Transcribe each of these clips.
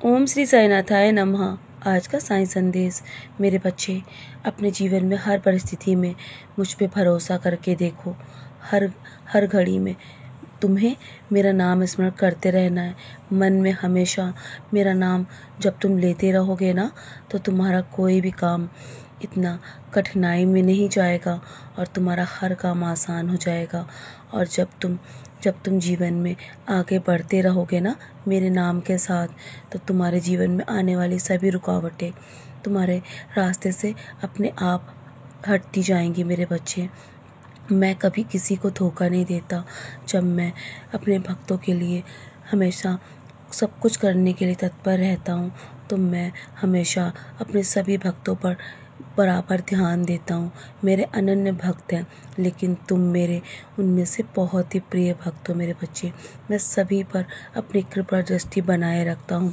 ओम श्री साईनाथाय नमः। आज का साईं संदेश। मेरे बच्चे, अपने जीवन में हर परिस्थिति में मुझ पे भरोसा करके देखो। हर हर घड़ी में तुम्हें मेरा नाम स्मरण करते रहना है। मन में हमेशा मेरा नाम जब तुम लेते रहोगे ना, तो तुम्हारा कोई भी काम इतना कठिनाई में नहीं जाएगा और तुम्हारा हर काम आसान हो जाएगा। और जब तुम जीवन में आगे बढ़ते रहोगे ना मेरे नाम के साथ, तो तुम्हारे जीवन में आने वाली सभी रुकावटें तुम्हारे रास्ते से अपने आप हटती जाएंगी। मेरे बच्चे, मैं कभी किसी को धोखा नहीं देता। जब मैं अपने भक्तों के लिए हमेशा सब कुछ करने के लिए तत्पर रहता हूँ, तो मैं हमेशा अपने सभी भक्तों पर बराबर ध्यान देता हूँ। मेरे अनन्य भक्त हैं, लेकिन तुम मेरे उनमें से बहुत ही प्रिय भक्त हो। मेरे बच्चे, मैं सभी पर अपनी कृपा दृष्टि बनाए रखता हूँ।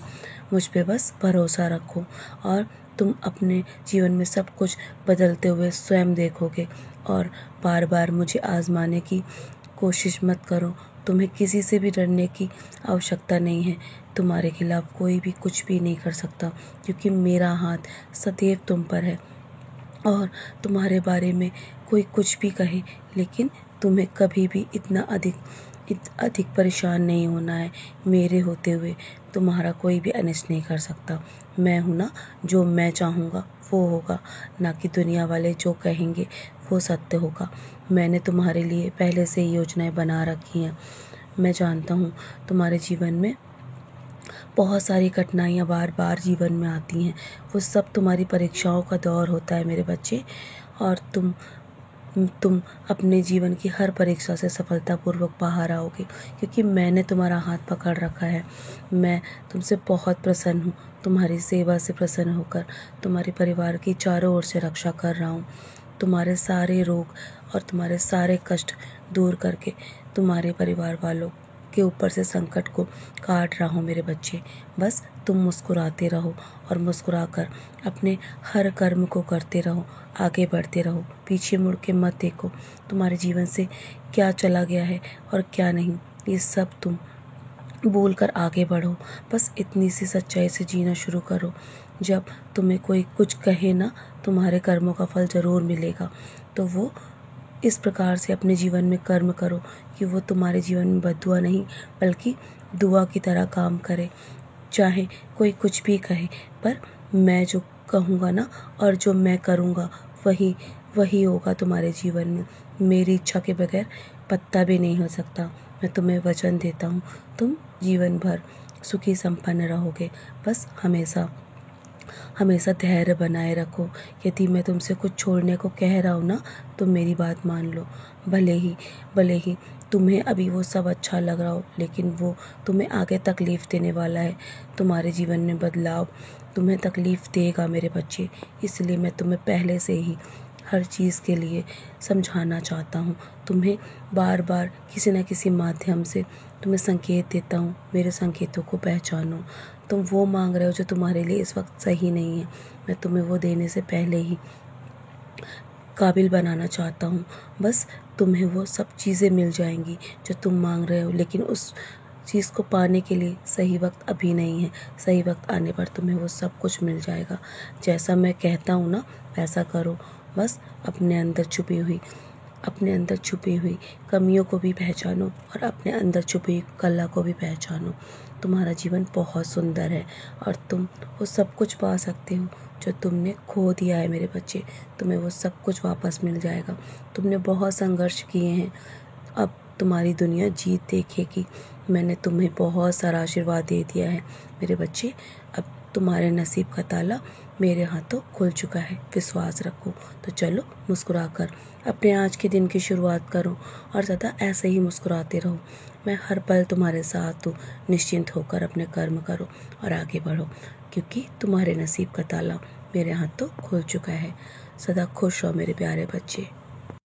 मुझ पे बस भरोसा रखो और तुम अपने जीवन में सब कुछ बदलते हुए स्वयं देखोगे। और बार बार मुझे आजमाने की कोशिश मत करो। तुम्हें किसी से भी डरने की आवश्यकता नहीं है। तुम्हारे खिलाफ कोई भी कुछ भी नहीं कर सकता, क्योंकि मेरा हाथ सदैव तुम पर है। और तुम्हारे बारे में कोई कुछ भी कहे, लेकिन तुम्हें कभी भी इतना अधिक परेशान नहीं होना है। मेरे होते हुए तुम्हारा कोई भी अनिष्ट नहीं कर सकता। मैं हूँ ना, जो मैं चाहूँगा वो होगा, ना कि दुनिया वाले जो कहेंगे वो सत्य होगा। मैंने तुम्हारे लिए पहले से ही योजनाएं बना रखी हैं। मैं जानता हूँ तुम्हारे जीवन में बहुत सारी कठिनाइयाँ बार बार जीवन में आती हैं। वो सब तुम्हारी परीक्षाओं का दौर होता है मेरे बच्चे। और तुम अपने जीवन की हर परीक्षा से सफलतापूर्वक बाहर आओगे, क्योंकि मैंने तुम्हारा हाथ पकड़ रखा है। मैं तुमसे बहुत प्रसन्न हूँ। तुम्हारी सेवा से प्रसन्न होकर तुम्हारे परिवार की चारों ओर से रक्षा कर रहा हूँ। तुम्हारे सारे रोग और तुम्हारे सारे कष्ट दूर करके तुम्हारे परिवार वालों के ऊपर से संकट को काट रहा हूँ। मेरे बच्चे, बस तुम मुस्कुराते रहो और मुस्कुराकर अपने हर कर्म को करते रहो, आगे बढ़ते रहो, पीछे मुड़ के मत देखो तुम्हारे जीवन से क्या चला गया है और क्या नहीं। ये सब तुम भूल कर आगे बढ़ो। बस इतनी सी सच्चाई से जीना शुरू करो। जब तुम्हें कोई कुछ कहे ना, तुम्हारे कर्मों का फल ज़रूर मिलेगा। तो वो इस प्रकार से अपने जीवन में कर्म करो कि वो तुम्हारे जीवन में बद्दुआ नहीं, बल्कि दुआ की तरह काम करे। चाहे कोई कुछ भी कहे, पर मैं जो कहूँगा ना और जो मैं करूँगा वही होगा तुम्हारे जीवन में। मेरी इच्छा के बगैर पत्ता भी नहीं हो सकता। मैं तुम्हें वचन देता हूँ, तुम जीवन भर सुखी संपन्न रहोगे। बस हमेशा धैर्य बनाए रखो। यदि मैं तुमसे कुछ छोड़ने को कह रहा हूँ ना, तो मेरी बात मान लो। भले ही तुम्हें अभी वो सब अच्छा लग रहा हो, लेकिन वो तुम्हें आगे तकलीफ़ देने वाला है। तुम्हारे जीवन में बदलाव तुम्हें तकलीफ़ देगा मेरे बच्चे। इसलिए मैं तुम्हें पहले से ही हर चीज़ के लिए समझाना चाहता हूँ। तुम्हें बार बार किसी न किसी माध्यम से तुम्हें संकेत देता हूँ। मेरे संकेतों को पहचानो। तुम वो मांग रहे हो जो तुम्हारे लिए इस वक्त सही नहीं है। मैं तुम्हें वो देने से पहले ही काबिल बनाना चाहता हूँ। बस तुम्हें वो सब चीज़ें मिल जाएंगी जो तुम मांग रहे हो, लेकिन उस चीज़ को पाने के लिए सही वक्त अभी नहीं है। सही वक्त आने पर तुम्हें वो सब कुछ मिल जाएगा। जैसा मैं कहता हूँ ना, वैसा करो। बस अपने अंदर छुपी हुई कमियों को भी पहचानो और अपने अंदर छुपी हुई कला को भी पहचानो। तुम्हारा जीवन बहुत सुंदर है और तुम वो सब कुछ पा सकते हो जो तुमने खो दिया है। मेरे बच्चे, तुम्हें वो सब कुछ वापस मिल जाएगा। तुमने बहुत संघर्ष किए हैं, अब तुम्हारी दुनिया जीत देखेगी। मैंने तुम्हें बहुत सारा आशीर्वाद दे दिया है मेरे बच्चे। अब तुम्हारे नसीब का ताला मेरे हाथों खुल चुका है। विश्वास रखो। तो चलो, मुस्कुराकर अपने आज के दिन की शुरुआत करो और सदा ऐसे ही मुस्कुराते रहो। मैं हर पल तुम्हारे साथ हूँ। निश्चिंत होकर अपने कर्म करो और आगे बढ़ो, क्योंकि तुम्हारे नसीब का ताला मेरे हाथों खुल चुका है। सदा खुश रहो मेरे प्यारे बच्चे।